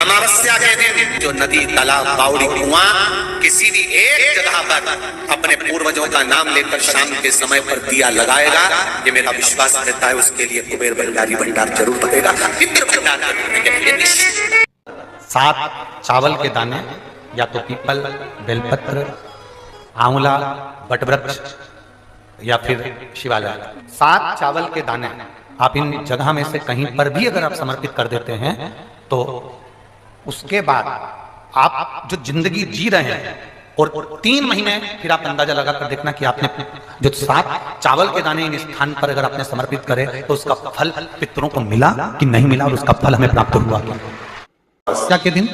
अमावस्या के दिन जो नदी, तालाब, बावड़ी, कुआं किसी भी एक जगह पर अपने पूर्वजों का नाम लेकर शाम के समय पर दिया लगाएगा, ये मेरा विश्वास रहता है, उसके लिए कुबेर भंडारी भंडार जरूर बनेगा, पितृ भंडार जरूर बनेगा। 7 चावल के दाने या तो पीपल, बेलपत्र, आंवला, बटवृक्ष या फिर शिवालय, 7 चावल के दाने आप इन जगह में से कहीं पर भी अगर आप समर्पित कर देते हैं तो उसके बाद आप जो जिंदगी जी रहे हैं और 3 महीने फिर आप अंदाजा लगाकर देखना कि आपने जो 7 चावल के दाने इन स्थान पर अगर आपने समर्पित करे तो उसका फल पितरों को मिला कि नहीं मिला और उसका फल हमें प्राप्त हुआ। अमावस्या के दिन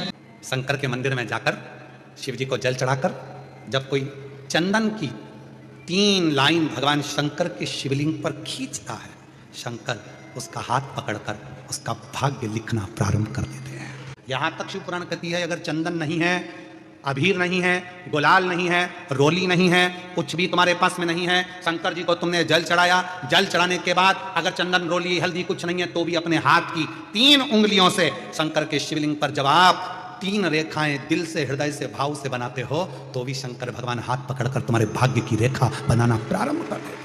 शंकर के मंदिर में जाकर शिव जी को जल चढ़ाकर जब कोई चंदन की 3 लाइन भगवान शंकर के शिवलिंग पर खींचता है, शंकर उसका हाथ पकड़कर उसका भाग्य लिखना प्रारंभ कर देते हैं। यहां तक शिव पुराण कहती है अगर चंदन नहीं है, अबीर नहीं है, गुलाल नहीं है, रोली नहीं है, कुछ भी तुम्हारे पास में नहीं है, शंकर जी को तुमने जल चढ़ाया, जल चढ़ाने के बाद अगर चंदन, रोली, हल्दी कुछ नहीं है तो भी अपने हाथ की 3 उंगलियों से शंकर के शिवलिंग पर जब आप 3 रेखाएं दिल से, हृदय से, भाव से बनाते हो तो भी शंकर भगवान हाथ पकड़कर तुम्हारे भाग्य की रेखा बनाना प्रारंभ कर देता।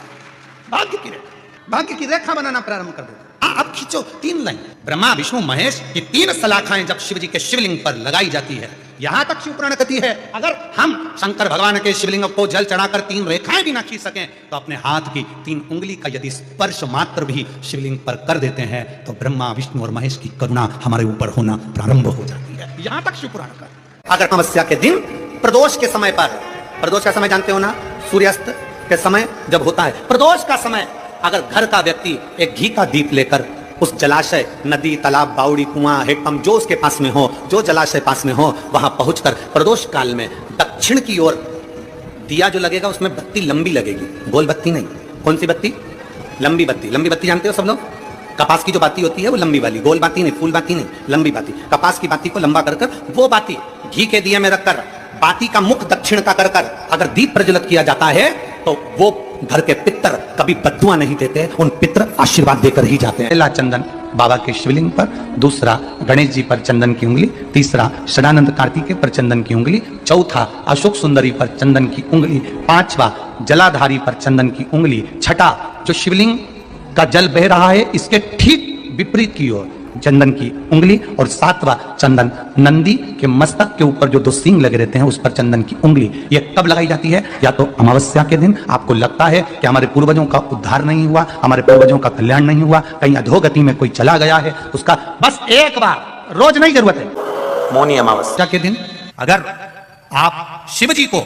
भाग्य की रेखा बनाना प्रारंभ कर देता। अब खींचो 3 लाइन। ब्रह्मा, विष्णु, महेश की 3 सलाखाएं जब शिव जी के शिवलिंग पर लगाई जाती है, यहां तक शिव पुराण कहती है अगर हम शंकर भगवान के शिवलिंग को जल चढ़ाकर 3 रेखाएं भी ना खींच सकें तो अपने हाथ की 3 उंगली का यदि स्पर्श मात्र भी शिवलिंग पर कर देते हैं तो ब्रह्मा, विष्णु और महेश की करुणा हमारे ऊपर होना प्रारंभ हो जाती है। यहां तक शिव पुराण का। अगर अमावस्या के दिन प्रदोष के समय पर, प्रदोष का समय जानते हो ना, सूर्यास्त के समय जब होता है प्रदोष का समय, अगर घर का व्यक्ति एक घी का दीप लेकर उस जलाशय, नदी, तालाब, बावड़ी, कुआं, हेडपंप जो उसके पास में हो, जो जलाशय पास में हो, वहां पहुंचकर प्रदोष काल में दक्षिण की ओर दिया जो लगेगा उसमें बत्ती लंबी लगेगी, गोल बत्ती नहीं। कौन सी बत्ती? लंबी बत्ती। लंबी बत्ती जानते हो सब लोग? कपास की जो बाती होती है वो लंबी वाली, गोल बाती नहीं, फूल बाती नहीं, लंबी बाती। कपास की बाती को लंबा कर वो बाती घी के दिए में रखकर बाती का मुख दक्षिण का कर अगर दीप प्रज्वलित किया जाता है तो वो घर के पितर कभी बद्दुआ नहीं देते, उन पितर आशीर्वाद देकर ही जाते हैं। पहला चंदन बाबा के शिवलिंग पर, दूसरा गणेश जी पर चंदन की उंगली, तीसरा सदानंद कार्तिकेय पर चंदन की उंगली, चौथा अशोक सुंदरी पर चंदन की उंगली, 5वां जलाधारी पर चंदन की उंगली, 6ठा जो शिवलिंग का जल बह रहा है इसके ठीक विपरीत की ओर चंदन की उंगली, और 7वां चंदन नंदी के मस्तक के ऊपर जो 2 सींग लगे रहते हैं उस पर चंदन की उंगली। ये कब लगाई जाती है? या तो अमावस्या के दिन आपको लगता है कि हमारे पूर्वजों का उद्धार नहीं हुआ, हमारे पूर्वजों का कल्याण नहीं हुआ, कहीं अधोगति में कोई चला गया है, उसका बस एक बार, रोज नहीं जरूरत है, मौनी अमावस्या के दिन अगर आप शिव जी को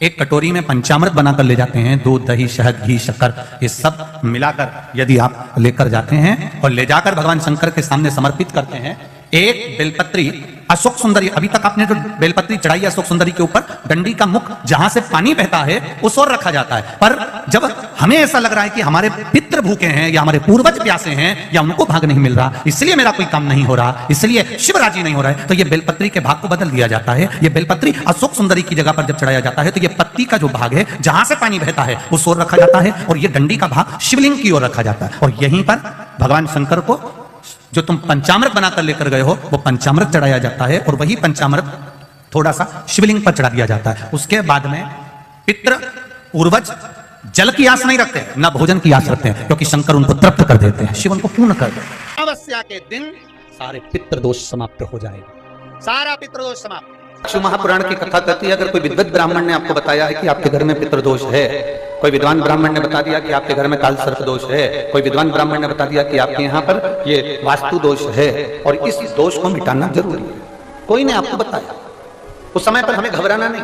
एक कटोरी में पंचामृत बनाकर ले जाते हैं, दूध, दही, शहद, घी, शक्कर, ये सब मिलाकर यदि आप लेकर जाते हैं और ले जाकर भगवान शंकर के सामने समर्पित करते हैं, एक बेलपत्री अशोक सुंदरी, अभी तक आपने जो बेलपत्री चढ़ाई है अशोक सुंदरी के ऊपर, डंडी का मुख जहां से पानी बहता है उस ओर रखा जाता है। पर जब हमें ऐसा लग रहा है कि हमारे पितृ भूखे हैं या हमारे पूर्वज प्यासे हैं या उनको भाग नहीं मिल रहा, इसलिए मेरा कोई काम नहीं हो रहा, इसलिए शिव राजी नहीं हो रहा है, तो ये बेलपत्री के भाग को बदल दिया जाता है। ये बेलपत्री अशोक सुंदरी की जगह पर जब चढ़ाया जाता है तो ये पत्ती का जो भाग है जहां से पानी बहता है उस ओर रखा जाता है और ये डंडी का भाग शिवलिंग की ओर रखा जाता है। और यहीं पर भगवान शंकर को जो तुम पंचामृत बनाकर लेकर गए हो वो पंचामृत चढ़ाया जाता है और वही पंचामृत थोड़ा सा शिवलिंग पर चढ़ा दिया जाता है। उसके बाद में पितृ पूर्वज जल की आस नहीं रखते, ना भोजन की आस रखते हैं, क्योंकि शंकर उनको तृप्त कर देते हैं, शिव उनको पूर्ण कर देते हैं। अमावस्या के दिन सारे पितृदोष समाप्त हो जाएगा, सारा पितृदोष समाप्त। शिव महापुराण की कथा कहती है अगर कोई विद्वत ब्राह्मण ने आपको बताया है कि आपके घर में पितृदोष है, कोई विद्वान ब्राह्मण ने बता दिया कि आपके घर में काल सर्प दोष है, कोई विद्वान ब्राह्मण ने बता दिया कि आपके यहाँ पर ये वास्तु दोष है और इस दोष को मिटाना जरूरी है, कोई ने आपको बताया, उस समय पर हमें घबराना नहीं,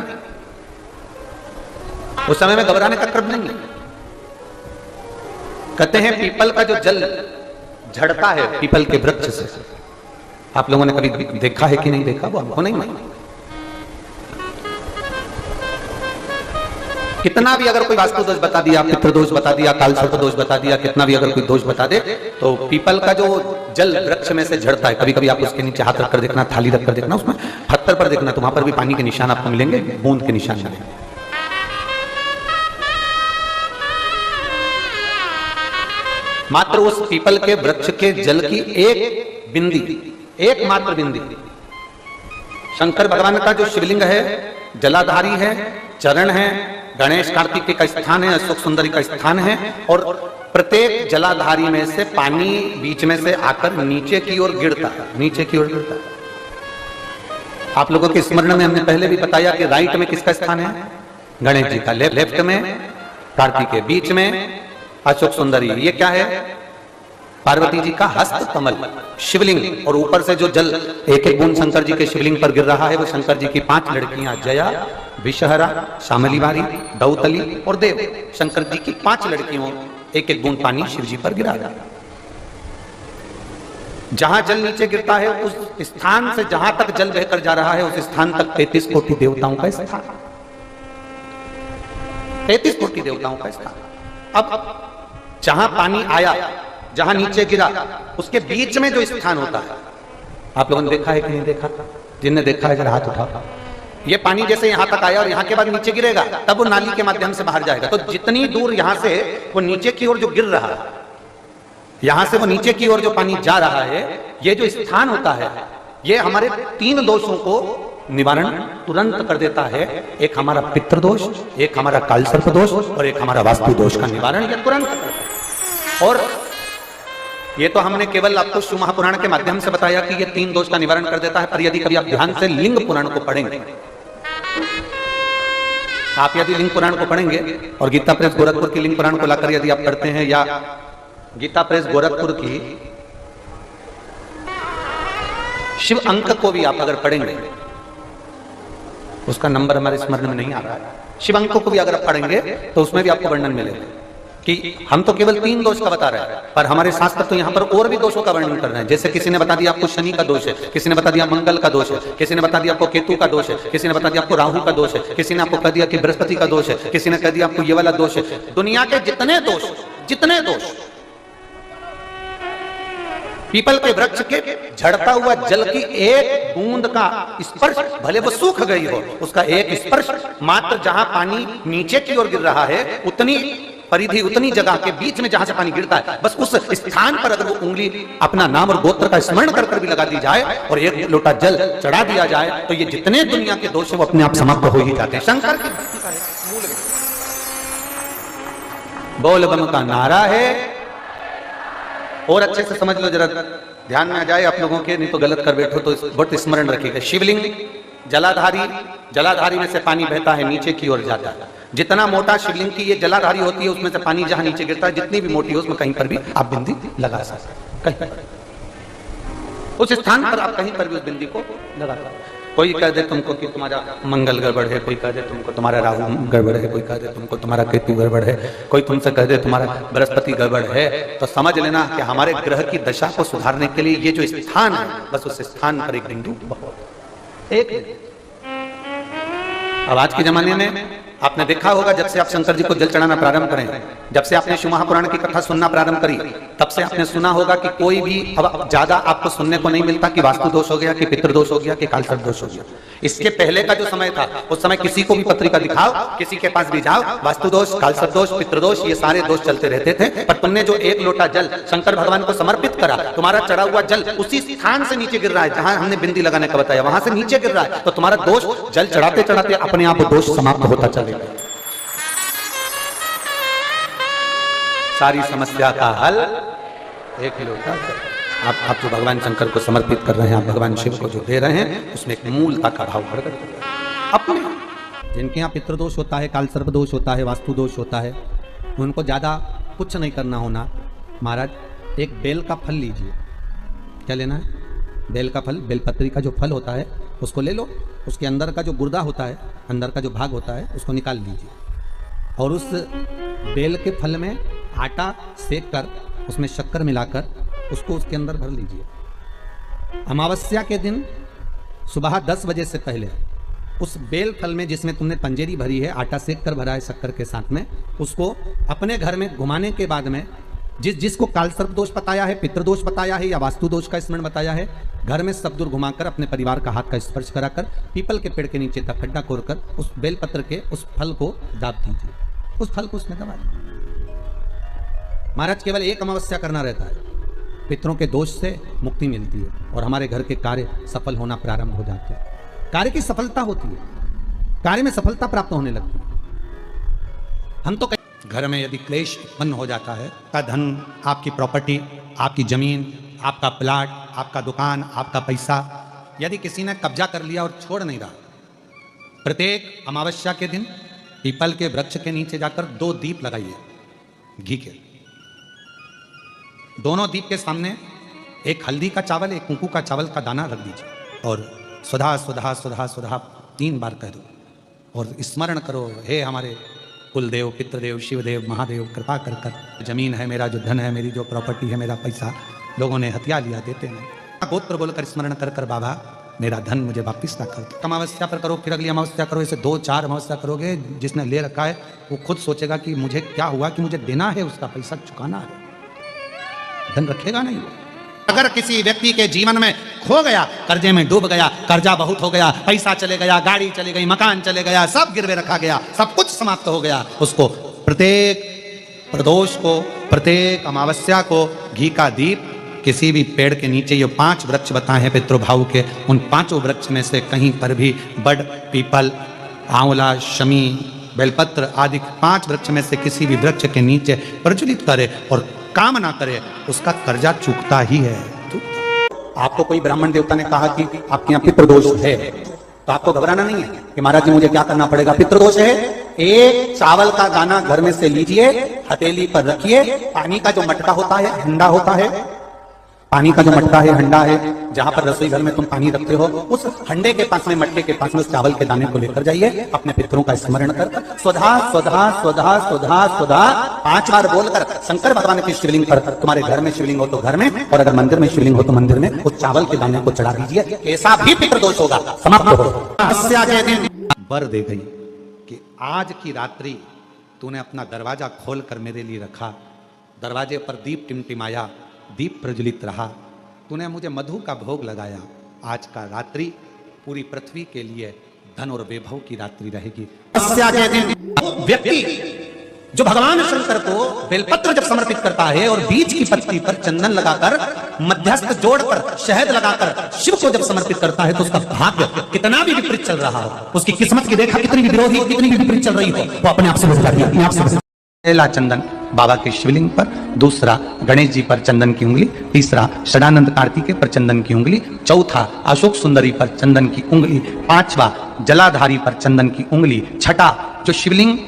उस समय में घबराने का क्रम नहीं है। कहते हैं पीपल का जो जल झड़ता है पीपल के वृक्ष से, आप लोगों ने कभी देखा है कि नहीं देखा, वो हमको नहीं मालूम। कितना भी अगर कोई वास्तु दोष बता दिया, पितृ दोष बता दिया, काल सर्प दोष बता दिया, कितना भी अगर कोई दोष बता दे, तो पीपल का जो जल वृक्ष में से झड़ता है, कभी कभी आप उसके नीचे हाथ रखकर देखना, थाली रखकर देखना, उसमें पत्थर पर देखना, तो वहां पर भी पानी के निशान आपको मिलेंगे, बूंद के निशान मिलेंगे। मात्र उस पीपल के वृक्ष के जल की एक बिंदी, एक मात्र बिंदी शंकर भगवान का जो शिवलिंग है जलाधारी है, चरण है, गणेश कार्तिक का स्थान है, अशोक सुंदरी का स्थान है, और प्रत्येक जलाधारी में से पानी बीच में से आकर नीचे की ओर गिरता है, नीचे की ओर गिरता है। आप लोगों के स्मरण में हमने पहले भी बताया कि राइट में किसका स्थान है? गणेश जी का, लेफ्ट में कार्तिक के, बीच में अशोक सुंदरी। ये क्या है? पार्वती जी का हस्त कमल शिवलिंग, और ऊपर से जो जल एक एक बूंद शंकर जी के शिवलिंग पर गिर रहा है वो शंकर जी की 5 लड़कियां जया, विषहरा, शामलीवारी, दौतली और देव, शंकर जी की 5 लड़कियों एक एक बूंद पानी शिव जी पर गिरा रहा है। जहां जल नीचे गिरता है उस स्थान से जहां तक जल बहकर जा रहा है उस स्थान तक 33 कोटि देवताओं का स्थान, 33 कोटि देवताओं का स्थान। अब जहां पानी आया, जहां नीचे गिरा, उसके बीच में जो स्थान होता है, आप लोगों ने देखा है कि नहीं देखा? जिनने देखा है जरा हाथ उठाओ। ये पानी जैसे यहां तक आया और यहां के बाद नीचे गिरेगा, तब वो नाली के माध्यम से बाहर जाएगा। तो जितनी दूर यहां से वो नीचे की ओर जो गिर रहा है, यहां से वो नीचे की ओर जो पानी जा रहा है, ये जो स्थान होता है ये हमारे 3 दोषों को निवारण तुरंत कर देता है। एक हमारा पितृदोष, एक हमारा कालसर्प दोष और एक हमारा वास्तु दोष का निवारण ये तुरंत करता है। और ये तो हमने केवल आपको शिव महापुराण के माध्यम से बताया कि ये 3 दोष का निवारण कर देता है, पर यदि कभी आप ध्यान से लिंग पुराण को पढ़ेंगे, आप यदि लिंग पुराण को पढ़ेंगे और गीता प्रेस गोरखपुर की लिंग पुराण को लाकर यदि आप पढ़ते हैं, या गीता प्रेस गोरखपुर की शिव अंक को भी आप अगर पढ़ेंगे, उसका नंबर हमारे स्मरण में नहीं आ रहा है, शिव अंक को भी अगर आप पढ़ेंगे तो उसमें भी आपको वर्णन मिलेगा कि हम तो केवल 3 दोष का बता रहे हैं, पर हमारे शास्त्र तो यहाँ पर और भी दोषों का वर्णन कर रहे हैं। जैसे किसी ने बता दिया आपको शनि का दोष है, किसी ने बता दिया मंगल का दोष है, किसी ने बता दिया आपको केतु का दोष है, किसी ने बता दिया आपको राहु का दोष है, किसी ने आपको कह दिया कि बृहस्पति का दोष है, किसी ने कह दिया आपको ये वाला दोष है। दुनिया के जितने दोष पीपल के वृक्ष के झड़ता हुआ जल की एक बूंद का स्पर्श, भले वो सूख गई हो, उसका एक स्पर्श मात्र जहां पानी नीचे की ओर गिर रहा है, उतनी परिधि, उतनी जगह के बीच में जहां से पानी गिरता है, बस उस स्थान पर अगर वो उंगली अपना नाम और गोत्र का स्मरण कर भी लगा दी जाए और एक लोटा जल चढ़ा दिया जाए, तो ये जितने दुनिया के दोष है वो अपने आप समाप्त हो ही जाते हैं। शंकर की भक्ति का मूल बोल बम का नारा है। और अच्छे से समझ लो, जरा ध्यान में आ जाए आप लोगों के, नहीं तो गलत कर बैठो तो बहुत स्मरण रखिएगा। शिवलिंग जलाधारी में से पानी बहता है, नीचे की ओर जाता है। जितना मोटा शिवलिंग की ये जलाधारी होती है, उसमें से पानी जहां नीचे गिरता है, जितनी भी मोटी हो, उसमें कहीं पर भी आप बिंदी लगा सकते हैं, कहीं पर उस स्थान पर आप कहीं पर भी उस बिंदी को लगा सकते हैं। कोई कह दे तुमको कि तुम्हारा मंगल गड़बड़ है, कोई कह दे तुमको तुम्हारा राहु गड़बड़ है, कोई कह दे तुमको तुम्हारा केतु गड़बड़ है, कोई तुमसे कह दे तुम्हारा बृहस्पति गड़बड़ है, तो समझ लेना कि हमारे ग्रह की दशा को सुधारने के लिए ये जो स्थान है, बस उस स्थान पर एक बिंदु बहुत एक। अब आज के जमाने में आपने देखा होगा, जब से आप शंकर जी को जल चढ़ाना प्रारंभ करें, जब से आपने शिव महापुराण की कथा सुनना प्रारंभ करी, तब से आपने सुना होगा कि कोई भी अब ज्यादा आपको सुनने को नहीं मिलता कि वास्तु दोष हो गया, कि पितृदोष हो गया, कि कालसर्प दोष हो गया। इसके पहले का जो समय था, उस समय किसी को भी पत्रिका दिखाओ, किसी के पास भी जाओ, वास्तु दोष, कालसर्प दोष, पितृदोष, ये सारे दोष चलते रहते थे। पर तुमने जो एक लोटा जल शंकर भगवान को समर्पित करा, तुम्हारा चढ़ा हुआ जल उसी स्थान से नीचे गिर रहा है जहां हमने बिंदी लगाने का बताया, वहां से नीचे गिर रहा है, तो तुम्हारा दोष जल चढ़ाते चढ़ाते अपने आप दोष समाप्त होता चलेगा। सारी समस्या का हल एक लोटा जल। आप जो भगवान शंकर को समर्पित कर रहे हैं, आप भगवान शिव को जो दे रहे हैं, उसमें एक मूलता का भाव प्रकट कर अपने। जिनके यहाँ पितृदोष होता है, कालसर्प दोष होता है, वास्तु दोष होता है, उनको ज़्यादा कुछ नहीं करना होना। महाराज एक बेल का फल लीजिए। क्या लेना है? बेल का फल, बेलपत्री का जो फल होता है उसको ले लो, उसके अंदर का जो गुर्दा होता है, अंदर का जो भाग होता है, उसको निकाल लीजिए और उस बेल के फल में आटा सेक कर उसमें शक्कर मिलाकर उसको उसके अंदर भर लीजिए। अमावस्या के दिन सुबह 10 बजे से पहले उस बेल फल में, जिसमें तुमने पंजेरी भरी है, आटा सेक कर भरा है शक्कर के साथ में, उसको अपने घर में घुमाने के बाद में जिसको कालसर्प दोष बताया है, पितृदोष बताया है या वास्तु दोष का स्मरण बताया है, घर में सब दूर घुमाकर अपने परिवार का हाथ का स्पर्श कराकर पीपल के पेड़ के नीचे तक खड्डा कोरकर उस बेलपत्र के उस फल को दाब दीजिए, उस फल को उसमें दबा दीजिए। महाराज केवल एक अमावस्या करना रहता है, पितरों के दोष से मुक्ति मिलती है और हमारे घर के कार्य सफल होना प्रारंभ हो जाते हैं। कार्य की सफलता होती है, कार्य में सफलता प्राप्त होने लगती है। हम तो घर में यदि क्लेश उत्पन्न हो जाता है, का धन, आपकी प्रॉपर्टी, आपकी जमीन, आपका प्लाट, आपका दुकान, आपका पैसा, यदि किसी ने कब्जा कर लिया और छोड़ नहीं रहा, प्रत्येक अमावस्या के दिन पीपल के वृक्ष के नीचे जाकर 2 दीप लगाइए घी के। दोनों दीप के सामने एक हल्दी का चावल, एक कुंकू का चावल का दाना रख दीजिए और सुधा सुधा सुधा सुधा 3 बार कह दो और स्मरण करो, हे हमारे कुलदेव, पितृदेव, शिवदेव, महादेव, कृपा कर कर जमीन है मेरा, जो धन है, मेरी जो प्रॉपर्टी है, मेरा पैसा लोगों ने हथिया लिया, देते नहीं। गोत्र बोलकर स्मरण कर कर बाबा मेरा धन मुझे वापिस ना कर दो। अमावस्या पर करो, फिर अगली अमावस्या करो, ऐसे 2-4 अमावस्या करोगे। जिसने ले रखा है वो खुद सोचेगा कि मुझे क्या हुआ, कि मुझे देना है, उसका पैसा चुकाना है, धन रखेगा नहीं। अगर किसी व्यक्ति के जीवन में खो गया, कर्जे में डूब गया, कर्जा बहुत हो गया, पैसा चले गया, गाड़ी चली गई, मकान चले गया, सब गिरवे रखा गया, सब कुछ समाप्त हो गया, उसको प्रत्येक प्रदोष को, प्रत्येक अमावस्या को घी का दीप किसी भी पेड़ के नीचे, ये 5 वृक्ष बताए हैं पितृभाव के, उन 5 वृक्ष में से कहीं पर भी बड़, पीपल, आंवला, शमी, बेलपत्र आदि 5 वृक्ष में से किसी भी वृक्ष के नीचे प्रज्वलित करे और काम ना करे, उसका कर्जा चूकता ही है। आपको कोई ब्राह्मण देवता ने कहा कि आपके यहाँ पितृदोष है, तो आपको घबराना नहीं है कि महाराज जी मुझे क्या करना पड़ेगा। पितृदोष है, एक चावल का दाना घर में से लीजिए, हथेली पर रखिए, पानी का जो मटका होता है, हंडा होता है, पानी का जो मटका है, हंडा है, जहां पर रसोई घर में तुम पानी रखते हो, उस हंडे के पास में, मटके के पास में उस चावल के दाने को लेकर जाइए, अपने पितरों का स्मरण कर स्वधा स्वधा स्वधा स्वधा स्वधा 5 बार बोलकर शंकर भगवान की शिवलिंग पर, तुम्हारे घर में शिवलिंग हो तो घर में, और अगर मंदिर में शिवलिंग हो तो मंदिर में, उस चावल के दाने को चढ़ा दीजिए, ऐसा भी पितृदोष होगा, समाप्त हो। अमावस्या के दिन वर दे गई कि आज की रात्रि तूने अपना दरवाजा खोल कर मेरे लिए रखा, दरवाजे पर दीप टिमटिमाया, दीप प्रज्वलित रहा, तूने मुझे मधु का भोग लगाया, आज का रात्रि पूरी पृथ्वी के लिए धन और वैभव की रात्रि रहेगी। अमावस्या के दिन व्यक्ति जो भगवान शंकर को बेलपत्र जब समर्पित करता है और बीच की पत्ती पर चंदन लगाकर, मध्यस्थ जोड़कर शहद लगाकर शिव को जब समर्पित करता है, तो उसका भाग्य कितना भी विपरीत चल रहा हो, उसकी किस्मत की रेखा कितनी भी विरोधी, कितनी भी विपरीत चल रही हो, वो अपने आप से बच जाती है, अपने आप से। पहला चंदन बाबा के शिवलिंग पर, दूसरा गणेश जी पर चंदन की उंगली, तीसरा षडानंद कार्तिकेय पर चंदन की उंगली, चौथा अशोक सुंदरी पर चंदन की उंगली, 5वां जलाधारी पर चंदन की उंगली, छठा जो शिवलिंग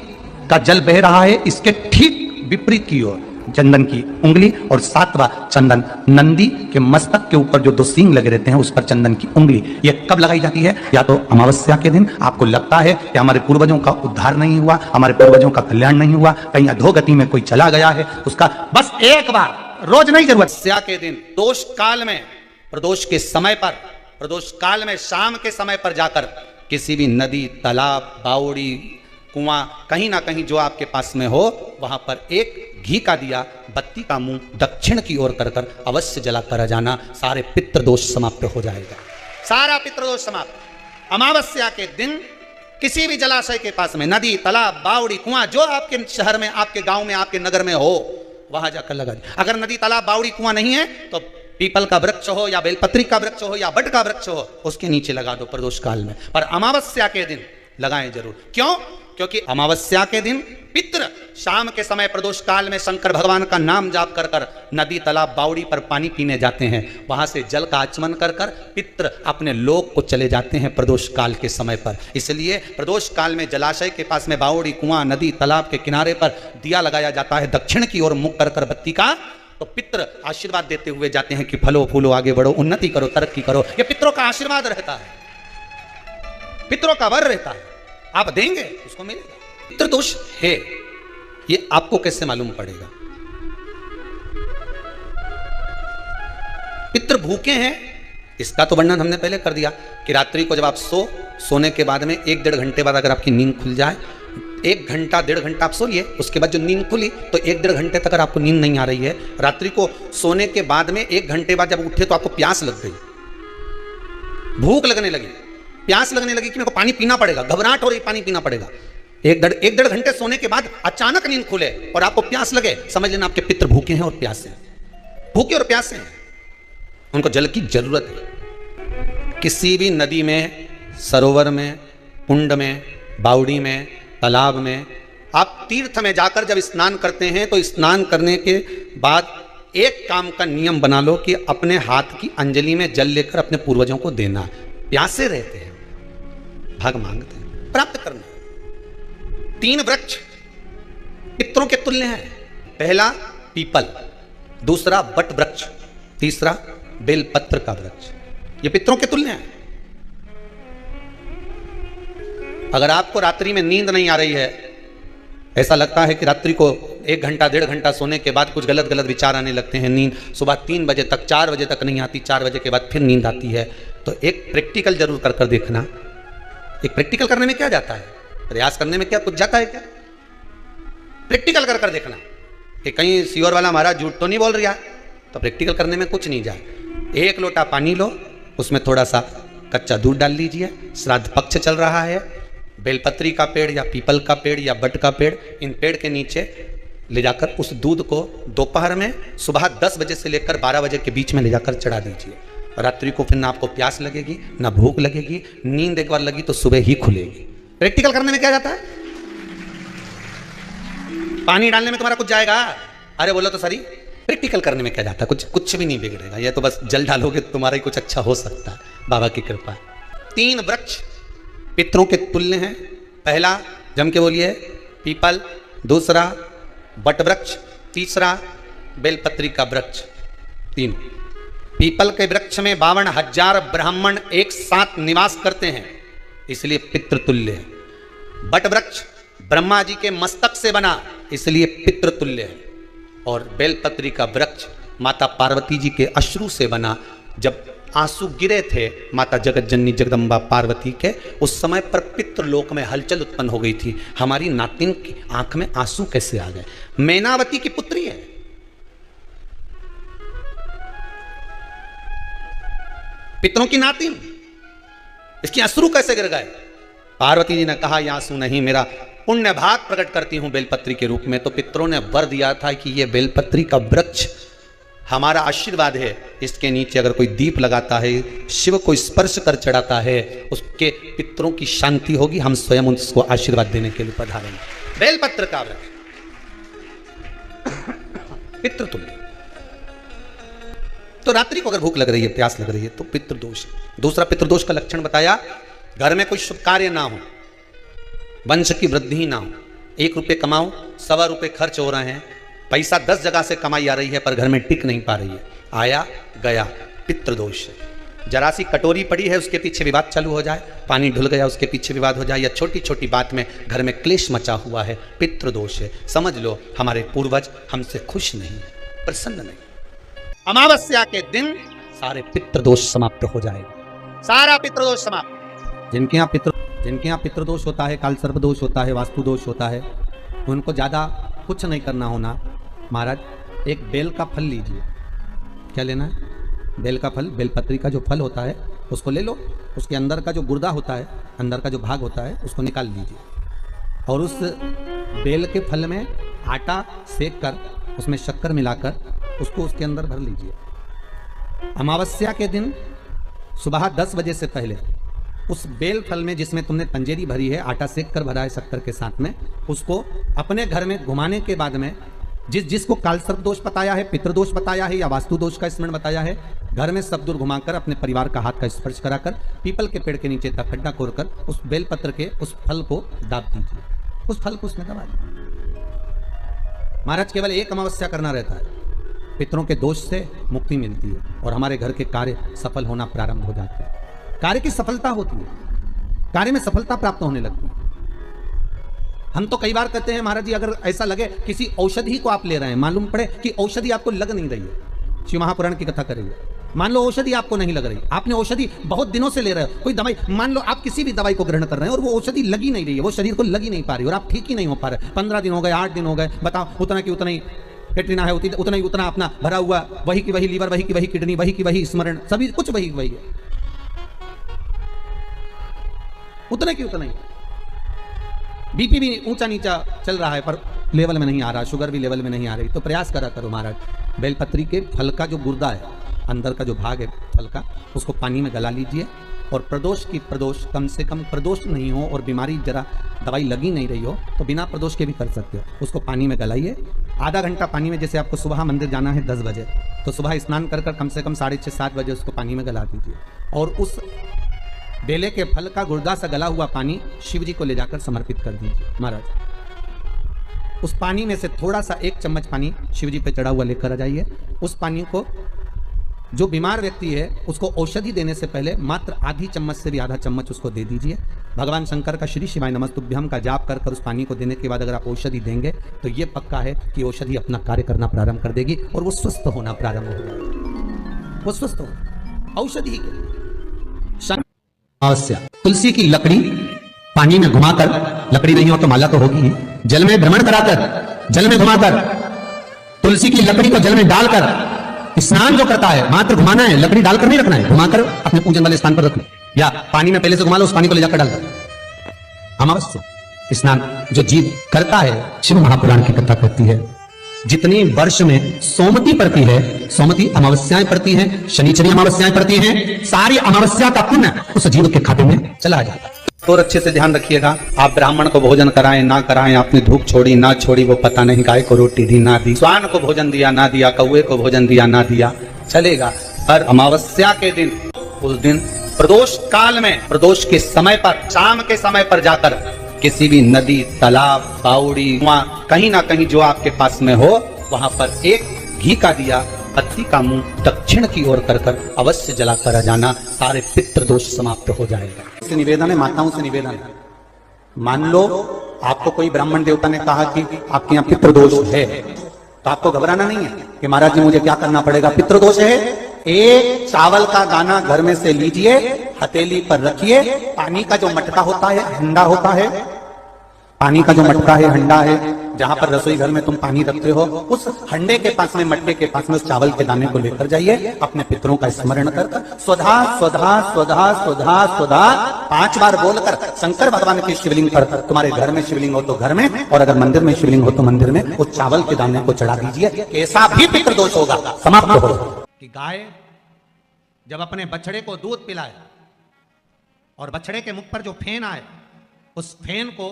का जल बह रहा है इसके ठीक विपरीत की ओर चंदन की उंगली, और 7वां चंदन नंदी के मस्तक के ऊपर जो 2 सींग लगे रहते हैं उस पर चंदन की उंगली। ये कब लगाई जाती है? या तो अमावस्या के दिन आपको लगता है कि हमारे पूर्वजों का उद्धार नहीं हुआ, हमारे पूर्वजों का कल्याण नहीं हुआ, कहीं अधोगति में कोई चला गया है, उसका बस एक बार, रोज नहीं जरूरत। अमावस्या के दिन दोष काल में, प्रदोष के समय पर, प्रदोष काल में शाम के समय पर जाकर किसी भी नदी, तालाब, बावड़ी, कुआं, कहीं ना कहीं जो आपके पास में हो, वहां पर एक घी का दिया, बत्ती का मुंह दक्षिण की ओर कर कर अवश्य जला कर जाना, सारे पितृदोष समाप्त हो जाएगा, सारा पितृदोष समाप्त। अमावस्या के दिन किसी भी जलाशय के पास में, नदी, तालाब, बावड़ी, कुआं, जो आपके शहर में, आपके गांव में, आपके नगर में हो, वहां जाकर लगा दीजिए। अगर नदी, तालाब, बावड़ी, कुआं नहीं है तो पीपल का वृक्ष हो या बेलपत्री का वृक्ष हो या बट का वृक्ष हो, उसके नीचे लगा दो प्रदोष काल में, पर अमावस्या के दिन लगाएं जरूर। क्यों? क्योंकि अमावस्या के दिन पितृ शाम के समय प्रदोष काल में शंकर भगवान का नाम जाप कर कर नदी, तालाब, बावड़ी पर पानी पीने जाते हैं, वहां से जल का आचमन कर कर पितृ अपने लोक को चले जाते हैं प्रदोष काल के समय पर। इसलिए प्रदोष काल में जलाशय के पास में, बावड़ी, कुआं, नदी, तालाब के किनारे पर दिया लगाया जाता है दक्षिण की ओर मुख कर कर बत्ती का, तो पितृ आशीर्वाद देते हुए जाते हैं कि फलो फूलो, आगे बढ़ो, उन्नति करो, तरक्की करो। ये पितरों का आशीर्वाद रहता है, पितरों का वर रहता है, आप देंगे उसको मिलेगा। पितृदोष है, ये आपको कैसे मालूम पड़ेगा? पितृ भूखे हैं, इसका तो वर्णन हमने पहले कर दिया कि रात्रि को जब आप सोने के बाद में 1-1.5 घंटे बाद अगर आपकी नींद खुल जाए, 1 घंटा 1.5 घंटा आप सोइए, उसके बाद जो नींद खुली तो 1-1.5 घंटे तक अगर आपको नींद नहीं आ रही है, रात्रि को सोने के बाद में 1 घंटे बाद जब उठे तो आपको प्यास लग गई, भूख लगने लगी, प्यास लगने लगी कि मेरे को पानी पीना पड़ेगा, घबराहट हो रही, पानी पीना पड़ेगा, 1-1.5 घंटे सोने के बाद अचानक नींद खुले और आपको प्यास लगे, समझ लेना आपके पितृ भूखे हैं और प्यासे हैं, भूखे और प्यासे हैं, उनको जल की जरूरत है। किसी भी नदी में सरोवर में, कुंड में, बावड़ी में, तालाब में, आप तीर्थ में जाकर जब स्नान करते हैं तो स्नान करने के बाद एक काम का नियम बना लो कि अपने हाथ की अंजलि में जल लेकर अपने पूर्वजों को देना। प्यासे रहते हैं, भाग मांगते हैं, प्राप्त करना। 3 वृक्ष पितरों के तुल्य हैं। पहला पीपल, दूसरा बट वृक्ष, तीसरा बेलपत्र का वृक्ष। ये पितरों के तुल्य हैं। अगर आपको रात्रि में नींद नहीं आ रही है, ऐसा लगता है कि रात्रि को 1 घंटा 1.5 घंटा सोने के बाद कुछ गलत गलत विचार आने लगते हैं, नींद सुबह 3 बजे तक 4 बजे तक नहीं आती, 4 बजे के बाद फिर नींद आती है, तो एक प्रैक्टिकल जरूर कर देखना। एक प्रैक्टिकल करने में क्या जाता है, प्रयास करने में क्या कुछ जाता है क्या? प्रैक्टिकल कर देखना कि कहीं सियोर वाला महाराज झूठ तो नहीं बोल रहा, तो प्रैक्टिकल करने में कुछ नहीं जाए। 1 लोटा पानी लो, उसमें थोड़ा सा कच्चा दूध डाल लीजिए, श्राद्ध पक्ष चल रहा है, बेलपत्री का पेड़ या पीपल का पेड़ या बट का पेड़, इन पेड़ के नीचे ले जाकर उस दूध को दोपहर में सुबह 10 बजे से लेकर 12 बजे के बीच में ले जाकर चढ़ा दीजिए। रात्रि को फिर ना आपको प्यास लगेगी, ना भूख लगेगी, नींद एक बार लगी तो सुबह ही खुलेगी। प्रैक्टिकल करने में क्या जाता है? पानी डालने में तुम्हारा कुछ जाएगा? अरे बोलो तो सही, प्रैक्टिकल करने में क्या जाता है? कुछ भी नहीं बिगड़ेगा, ये तो बस जल डालोगे तो तुम्हारा ही कुछ अच्छा हो सकता है, बाबा की कृपा। 3 वृक्ष पितरों के तुल्य हैं। पहला जम के बोलिए पीपल, दूसरा बट वृक्ष, तीसरा बेलपत्री का वृक्ष। 3 पीपल के वृक्ष में 52,000 ब्राह्मण एक साथ निवास करते हैं, इसलिए पितृतुल्य है। बट वृक्ष ब्रह्मा जी के मस्तक से बना, इसलिए पितृतुल्य है। और बेलपत्री का वृक्ष माता पार्वती जी के अश्रु से बना। जब आंसू गिरे थे माता जगत जननी जगदम्बा पार्वती के, उस समय पर पितृलोक में हलचल उत्पन्न हो गई थी। हमारी नातिन की आंख में आंसू कैसे आ गए? मैनावती की पुत्री है, पितरों की नातिन, इसकी अश्रु कैसे गिर गए? पार्वती जी ने कहा ये आंसू नहीं, मेरा पुण्य भाग प्रकट करती हूं बेलपत्री के रूप में। तो पितरों ने वर दिया था कि ये बेलपत्री का वृक्ष हमारा आशीर्वाद है, इसके नीचे अगर कोई दीप लगाता है, शिव को स्पर्श कर चढ़ाता है, उसके पितरों की शांति होगी, हम स्वयं उसको आशीर्वाद देने के लिए पधारेंगे। बेलपत्र का वृक्ष पितृतुल्य। तो रात्रि को अगर भूख लग रही है, प्यास लग रही है, तो पितृदोष। दूसरा पितृदोष का लक्षण बताया, घर में कोई शुभ कार्य ना हो, वंश की वृद्धि ना हो, 1 रुपये कमाओ, 1.25 रुपये खर्च हो रहे हैं, पैसा 10 जगह से कमाई आ रही है पर घर में टिक नहीं पा रही है, आया गया, पितृदोष है। जरा सी कटोरी पड़ी है, उसके पीछे विवाद चालू हो जाए, पानी ढुल गया उसके पीछे विवाद हो जाए, या छोटी छोटी बात में घर में क्लेश मचा हुआ है, पितृदोष है। समझ लो हमारे पूर्वज हमसे खुश नहीं, प्रसन्न नहीं। अमावस्या के दिन सारे पितृदोष समाप्त हो जाएगा, सारा पितृदोष समाप्त। जिनके यहाँ पितृदोष होता है, काल सर्प दोष होता है, वास्तु दोष होता है, उनको ज़्यादा कुछ नहीं करना होना। महाराज एक बेल का फल लीजिए। क्या लेना है? बेल का फल, बेलपत्री का जो फल होता है उसको ले लो, उसके अंदर का जो गुर्दा होता है, अंदर का जो भाग होता है, उसको निकाल लीजिए और उस बेल के फल में आटा सेक कर उसमें शक्कर मिलाकर उसको उसके अंदर भर लीजिए। अमावस्या के दिन सुबह 10 बजे से पहले उस बेल फल में जिसमें तुमने पंजेरी भरी है, आटा सेक कर भरा है शक्कर के साथ में, उसको अपने घर में घुमाने के बाद में जिसको काल सर्प दोष बताया है, पितृदोष बताया है या वास्तु दोष का स्मरण बताया है, घर में सब दूर घुमाकर अपने परिवार का हाथ का स्पर्श कराकर पीपल के पेड़ के नीचे तक खड्डा कोरकर उस बेलपत्र के उस फल को दाब दीजिए, उस फल को उसमें दबा दीजिए। महाराज केवल 1 अमावस्या करना रहता है, पितरों के दोष से मुक्ति मिलती है और हमारे घर के कार्य सफल होना प्रारंभ हो जाते हैं। कार्य की सफलता होती है, कार्य में सफलता प्राप्त होने लगती है। हम तो कई बार कहते हैं महाराज जी, अगर ऐसा लगे किसी औषधि को आप ले रहे हैं, मालूम पड़े कि औषधि आपको लग नहीं रही है, शिव महापुराण की कथा करेंगे, मान लो औषधि आपको नहीं लग रही, आपने औषधि बहुत दिनों से ले रहे हो, कोई दवाई, मान लो आप किसी भी दवाई को ग्रहण कर रहे हैं और वो औषधि लगी नहीं रही है, वो शरीर को लगी नहीं पा रही और आप ठीक ही नहीं हो पा रहे, 15 दिन हो गए, 8 दिन हो गए, बताओ, उतना की उतना ही कैटरीना है, उतना ही उतना अपना भरा हुआ, वही की वही लीवर, वही की वही किडनी, वही की वही स्मरण, सभी कुछ वही वही है, उतने की उतना ही। बीपी भी ऊंचा नीचा चल रहा है पर लेवल में नहीं आ रहा, शुगर भी लेवल में नहीं आ रही, तो प्रयास करा करो महाराज, बेलपत्री के फल का जो गुर्दा है, अंदर का जो भाग है फल का, उसको पानी में गला लीजिए और प्रदोष की प्रदोष कम से कम प्रदोष नहीं हो और बीमारी जरा दवाई लगी नहीं रही हो तो बिना प्रदोष के भी कर सकते हो। उसको पानी में गलाइए, आधा घंटा पानी में, जैसे आपको सुबह मंदिर जाना है 10 बजे तो सुबह स्नान कर कम से कम 6:30-7 बजे उसको पानी में गला दीजिए और उस बेले के फल का गुर्दा सा गला हुआ पानी शिव जी को ले जाकर समर्पित कर दीजिए। महाराज उस पानी में से थोड़ा सा 1 चम्मच पानी शिव जी पे चढ़ा हुआ लेकर आ जाइए। उस पानी को जो बीमार व्यक्ति है उसको औषधि देने से पहले मात्र आधी चम्मच से भी आधा चम्मच उसको दे दीजिए। भगवान शंकर का श्री शिवाय नमस्तुभ्यम का जाप कर उस पानी को देने के बाद अगर आप औषधि देंगे तो ये पक्का है कि औषधि अपना कार्य करना प्रारंभ कर देगी और वो स्वस्थ होना प्रारंभ हो जाएगा। वो स्वस्थ हो औषधि अवश्य। तुलसी की लकड़ी पानी में घुमाकर, लकड़ी नहीं हो तो माला तो होगी ही, जल में भ्रमण कराकर, जल में घुमाकर, तुलसी की लकड़ी को जल में डालकर स्नान जो करता है, मात्र घुमाना है, लकड़ी डालकर नहीं रखना है, घुमाकर अपने पूजन वाले स्थान पर रखना, या पानी में पहले से घुमा लो, उस पानी को ले जाकर डाल दो। अमावस्या स्नान जो जीव करता है, शिव महापुराण की कथा कहती है जितनी वर्ष में सोमती पड़ती है, सोमती अमावस्याएं पड़ती हैं, शनिचरी अमावस्याएं पड़ती हैं, सारी अमावस्या का पुण्य उस जीव के खाते में चला जाता है। तो अच्छे से ध्यान रखिएगा, आप ब्राह्मण को भोजन कराएं ना कराएं, आपने धूप छोड़ी ना छोड़ी वो पता नहीं, गाय को रोटी दी ना दी, स्वान को भोजन दिया ना दिया, कौवे को भोजन दिया ना दिया, चलेगा। पर अमावस्या के दिन, उस दिन प्रदोष काल में, प्रदोष के समय पर, शाम के समय पर जाकर किसी भी नदी, तालाब, बावड़ी, वहाँ कहीं ना कहीं जो आपके पास में हो वहां पर एक घी का दिया, पत्ती का मुंह दक्षिण की ओर कर अवश्य जलाकर आ जाना, सारे पितृ दोष समाप्त हो जाएगा। से निवेदन है, माताओं से निवेदन है, मान लो आपको कोई ब्राह्मण देवता ने कहा कि आपके यहाँ पितृदोष है तो आपको घबराना नहीं है कि महाराज जी मुझे क्या करना पड़ेगा। पितृदोष है, एक चावल का दाना घर में से लीजिए, हथेली पर रखिए, पानी का जो मटका होता है, हंडा होता है, पानी का जो मटका है, हंडा है, जहां पर रसोई घर में तुम पानी रखते हो, उस हंडे के पास में, मटके के पास में उस चावल के दाने को लेकर जाइए, अपने पितरों का स्मरण कर स्वधा स्वधा स्वधा स्वधा स्वधा 5 बार बोलकर शंकर भगवान के शिवलिंग पर, तुम्हारे घर में शिवलिंग हो तो घर में, और अगर मंदिर में शिवलिंग हो तो मंदिर में, उस चावल के दाने को चढ़ा दीजिए। ऐसा भी पितृदोष होगा, समाप्त हो। कि गाय जब अपने बछड़े को दूध पिलाए और बछड़े के मुख पर जो फेन आए, उस फेन को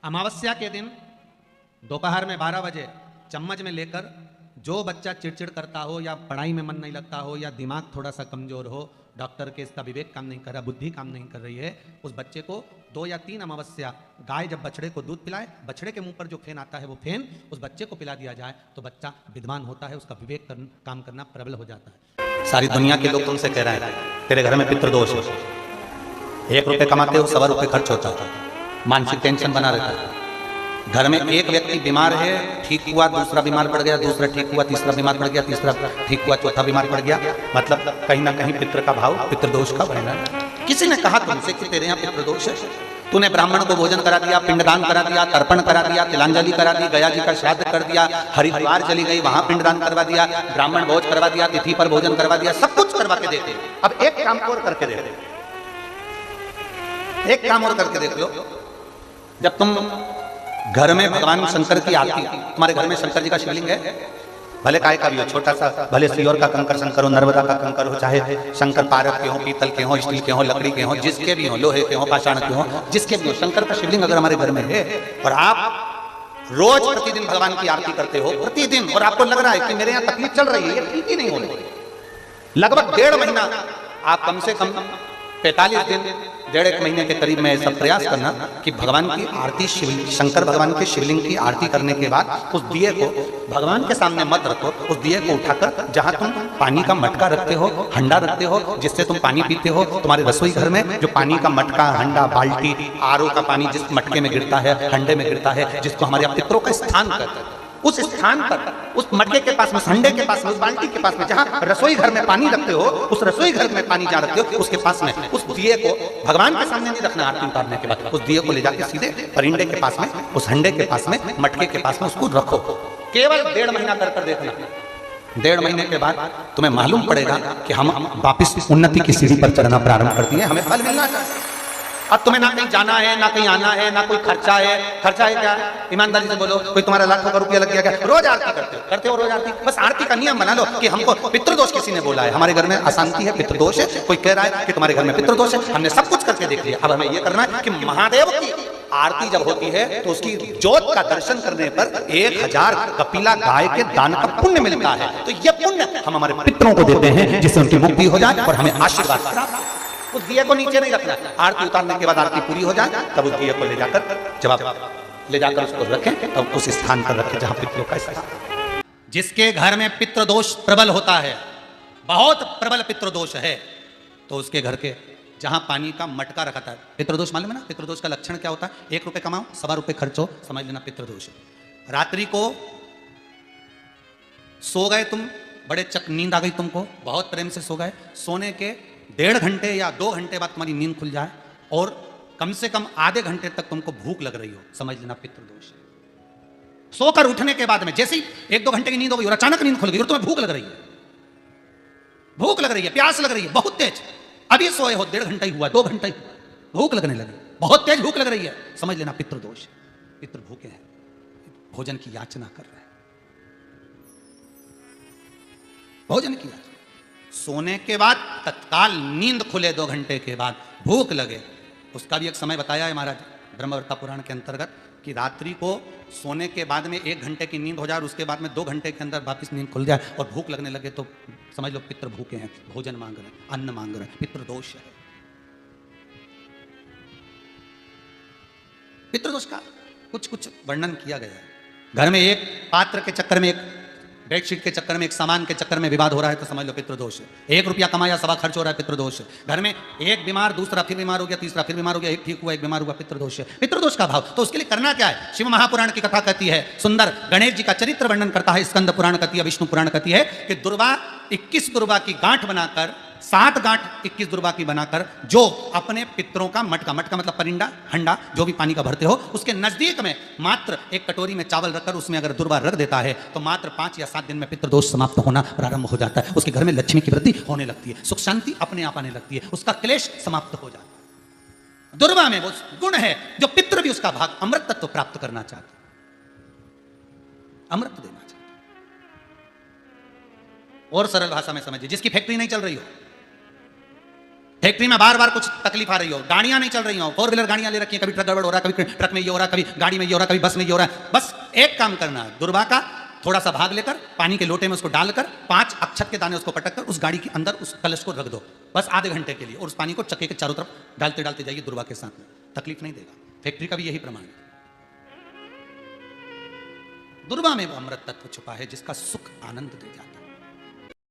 अमावस्या के दिन दोपहर में 12 बजे चम्मच में लेकर, जो बच्चा चिड़चिड़ करता हो या पढ़ाई में मन नहीं लगता हो या दिमाग थोड़ा सा कमजोर हो, डॉक्टर के इसका विवेक काम नहीं कर रहा, बुद्धि काम नहीं कर रही है, उस बच्चे को 2 या 3 अमावस्या गाय जब बछड़े को दूध पिलाए, बछड़े के मुंह पर जो फेन आता है वो फेन उस बच्चे को पिला दिया जाए तो बच्चा विद्वान होता है, उसका विवेक काम करना प्रबल हो जाता है। सारी दुनिया के लोग तुमसे कह रहे हैं तेरे घर में पितृदोष है, 1 रुपये कमाते हो, 1.25 रुपये खर्च होता है, मानसिक टेंशन बना रहता है। घर में एक व्यक्ति बीमार है, ठीक हुआ, दूसरा बीमार पड़ गया, दूसरा ठीक हुआ, तीसरा बीमार पड़ गया, तीसरा ठीक हुआ, चौथा बीमार पड़ गया, मतलब कहीं ना कहीं पितृ का भाव, पितृदोष का बहना। किसी ने कहा तुमसे कि तेरे यहाँ पितृदोष है, तूने ब्राह्मण को भोजन करा दिया, पिंडदान करा दिया, तर्पण करा दिया, तिलांजलि करा दी, गया जी का श्राद्ध कर दिया, हरिद्वार चली गई, वहां पिंडदान करवा दिया, ब्राह्मण भोज करवा दिया, तिथि पर भोजन करवा दिया, सब कुछ करवा के देते। अब एक काम और करके देते, एक काम और करके देख लो। जब तुम घर में भगवान शंकर की आरती, तुम्हारे घर में शंकर जी का शिवलिंग है, भले काय का भी हो, छोटा सा, भले सियोर का कंकर शंकर हो, नर्मदा का कंकर हो, चाहे शंकर पारक के हो, पीतल के हो, स्टील के हो, लकड़ी के हो, जिसके भी हो, लोहे के हो, पाषाण के हो, जिसके भी हो, शंकर का शिवलिंग अगर हमारे घर में है और आप रोज प्रतिदिन भगवान की आरती करते हो, प्रतिदिन, और आपको लग रहा है कि मेरे यहाँ तकलीफ चल रही है, ये ठीक ही नहीं हो रही, लगभग 1.5 महीना आप कम से कम 45 दिन, 1.5 महीने के करीब में ऐसा प्रयास करना कि भगवान की आरती, शंकर भगवान के शिवलिंग की आरती करने के बाद उस दिए को भगवान के सामने मत रखो, उस दिए को उठाकर जहां तुम पानी का मटका रखते हो, हंडा रखते हो, जिससे तुम पानी पीते हो, तुम्हारे रसोई घर में जो पानी का मटका, हंडा, बाल्टी, आरओ का पानी जिस मटके में गिरता है, हंडे में गिरता है, जिसको हमारे पितरों का स्थान कहते हैं, उस स्थान पर, उस मटके के पास में, हंडे के पास में, उस बाल्टी के पास में, जहां रसोई घर में पानी रखते हो, उस रसोई घर में पानी जहां रखते हो, उसके पास में उस दिए को भगवान के सामने नहीं रखना, आरती उतारने के बाद उस दिए को ले जाके सीधे परिंडे के पास में, उस हंडे के पास में, मटके के पास में उसको रखो। केवल 1.5 महीना कर देखना। 1.5 महीने के बाद तुम्हें मालूम पड़ेगा कि हम वापिस उन्नति की सीढ़ी पर चढ़ना प्रारंभ करती है, हमें फल मिलना चाहिए। अब तुम्हें ना कहीं जाना है, ना कहीं आना है, ना कोई खर्चा है। खर्चा है क्या? ईमानदारी से बोलो, कोई तुम्हारा लाखों का रुपया लग गया क्या? रोज आरती करते हो रोज आरती। बस आरती का नियम बना लो कि हमको पितृदोष किसी ने बोला है, हमारे घर में अशांति है, पितृदोष है, कोई कह रहा है कि तुम्हारे घर में पितृदोष है। हमने सब कुछ करके देख लिया, अब हमें ये करना है कि महादेव की आरती जब होती है तो उसकी ज्योत का दर्शन करने पर 1000 कपिला गाय के दान का पुण्य मिलता है। तो ये पुण्य हम हमारे पितरों को देते हैं जिससे उनकी मुक्ति हो जाए और हमें आशीर्वाद प्राप्त हो। उस दिए को नीचे नहीं रखना, आरती उतारने के बाद आरती पूरी हो जाए तब उस दिए को ले जाकर उसको रखें, तब उस स्थान पर रखें जहां पितरों का स्थान। जिसके घर में पितृदोष प्रबल होता है, बहुत प्रबल पितृदोष है, तो उसके घर के जहां पानी का मटका रखा था, पितृदोष मालूम है ना? पितृदोष का लक्षण क्या होता है? 1 रुपए कमाओ, 1.25 रुपए खर्च हो, समझ लेना पितृदोष है। रात्रि को सो गए तुम, बड़े नींद आ गई तुमको, बहुत प्रेम से सो गए, सोने के 1.5 घंटे या 2 घंटे बाद तुम्हारी नींद खुल जाए और कम से कम आधे घंटे तक तुमको भूख लग रही हो, समझ लेना पितृदोष है। सोकर उठने के बाद में जैसे ही 1-2 घंटे की नींद हो गई और अचानक नींद खुल गई और तुम्हें भूख लग रही है, प्यास लग रही है बहुत तेज, अभी सोए हो, 1.5 घंटा ही हुआ, 2 घंटा ही हुआ, भूख लगने लगी, बहुत तेज भूख लग रही है, समझ लेना पितृदोष। पितृ भूखे हैं, भोजन की याचना कर रहे हैं, भोजन की याचना। सोने के बाद तत्काल नींद खुले 2 घंटे के बाद भूख लगे, उसका भी एक समय बताया है महाराज ब्रह्मवर्ता पुराण के अंतर्गत कि रात्रि को सोने के बाद में 1 घंटे की नींद हो जाए और उसके बाद में 2 घंटे के अंदर वापस नींद खुल जाए और भूख लगने लगे तो समझ लो पितृ भूखे हैं, भोजन मांग रहे हैं, अन्न मांग रहे हैं, पितृदोष है। पितृदोष का कुछ वर्णन किया गया है। घर में एक पात्र के चक्कर में, एक बेडशीट के चक्कर में, एक सामान के चक्कर में विवाद हो रहा है तो समझ लो पितृदोष है। 1 रुपया कमाया, 1.25 खर्च हो रहा है, पितृदोष है। घर में एक बीमार, दूसरा फिर बीमार हो गया, तीसरा फिर बीमार हो गया, एक ठीक हुआ, एक बीमार हुआ, पितृदोष है। पितृदोष का भाव तो उसके लिए करना क्या है? शिव महापुराण की कथा कहती है, सुंदर गणेश जी का चरित्र वर्णन करता है, स्कंद पुराण कहती है, विष्णु पुराण कहती है कि दुर्वा 21 दुर्वा की गांठ बनाकर, 7 गांठ 21 दुर्वा की बनाकर जो अपने पितरों का मटका मतलब परिंडा, हंडा जो भी पानी का भरते हो, उसके नजदीक में मात्र एक कटोरी में चावल रखकर उसमें अगर दुर्वा रख देता है तो मात्र 5 या 7 दिन में पितृदोष समाप्त होना प्रारंभ हो जाता है। उसके घर में लक्ष्मी की वृद्धि होने लगती है, सुख शांति अपने आप आने लगती है, उसका क्लेश समाप्त हो जाता है। दुर्वा में वो गुण है जो पितृ भी उसका भाग अमृत तत्व प्राप्त करना चाहते, अमृत देना चाहते। और सरल भाषा में समझिए, जिसकी फैक्ट्री नहीं चल रही हो, फैक्ट्री में बार कुछ तकलीफ आ रही हो, गाड़ियां नहीं चल रही हो, 4 व्हीलर गाड़ियां ले रखी हैं, कभी ट्रक गड़बड़ हो रहा है, कभी ट्रक में ये हो रहा है, कभी गाड़ी में ये हो रहा है, कभी बस में ये हो रहा है, बस एक काम करना है, दुर्वा का थोड़ा सा भाग लेकर पानी के लोटे में उसको डालकर 5 अक्षत के दाने उसको पटक कर उस गाड़ी के अंदर उस कलश को रख दो, बस आधे घंटे के लिए, और उस पानी को चक्के के चारों तरफ डालते जाइए दुर्वा के साथ में, तकलीफ नहीं देगा। फैक्ट्री का भी यही प्रमाण है। दुर्वा में वो अमृत तत्व छुपा है जिसका सुख आनंद दे जाता है।